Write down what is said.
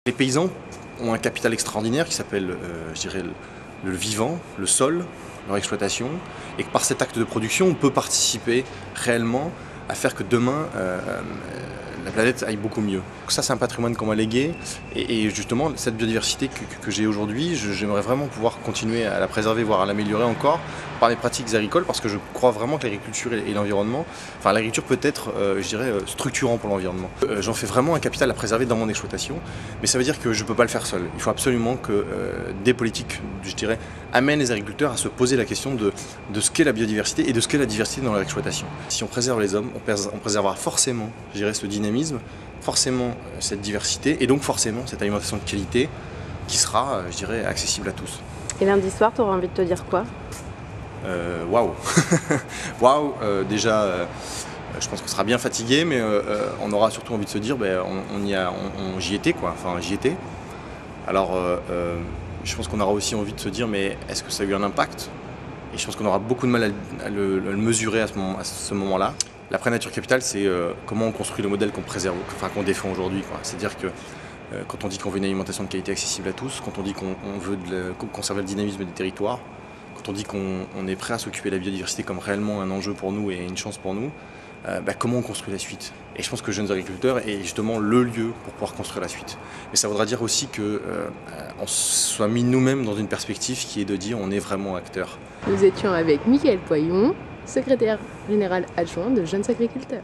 Les paysans ont un capital extraordinaire qui s'appelle, je dirais, le vivant, le sol, leur exploitation, et que par cet acte de production, on peut participer réellement à faire que demain, la planète aille beaucoup mieux. Ça, c'est un patrimoine qu'on m'a légué, et justement, cette biodiversité que j'ai aujourd'hui, j'aimerais vraiment pouvoir continuer à la préserver, voire à l'améliorer encore par les pratiques agricoles, parce que je crois vraiment que l'agriculture et l'environnement, enfin l'agriculture peut être, je dirais, structurant pour l'environnement. J'en fais vraiment un capital à préserver dans mon exploitation, mais ça veut dire que je ne peux pas le faire seul. Il faut absolument que des politiques, je dirais, amènent les agriculteurs à se poser la question de ce qu'est la biodiversité et de ce qu'est la diversité dans leur exploitation. Si on préserve les hommes, on préservera forcément, je dirais, ce dynamisme, forcément cette diversité et donc forcément cette alimentation de qualité qui sera, je dirais, accessible à tous. Et lundi soir, tu auras envie de te dire quoi? Waouh. Waouh, déjà, je pense qu'on sera bien fatigué, mais on aura surtout envie de se dire, j'y étais quoi, enfin j'y étais. Alors, je pense qu'on aura aussi envie de se dire, mais est-ce que ça a eu un impact? Et je pense qu'on aura beaucoup de mal à le mesurer à ce moment-là. L'après-nature capitale, c'est comment on construit le modèle qu'on préserve, enfin qu'on défend aujourd'hui. C'est-à-dire que quand on dit qu'on veut une alimentation de qualité accessible à tous, quand on dit qu'on veut conserver le dynamisme des territoires, quand on dit qu'on est prêt à s'occuper de la biodiversité comme réellement un enjeu pour nous et une chance pour nous, comment on construit la suite? Et je pense que Jeunes Agriculteurs est justement le lieu pour pouvoir construire la suite. Mais ça voudra dire aussi qu'on soit mis nous-mêmes dans une perspective qui est de dire on est vraiment acteur. Nous étions avec Michael Poyon, secrétaire général adjoint de Jeunes Agriculteurs.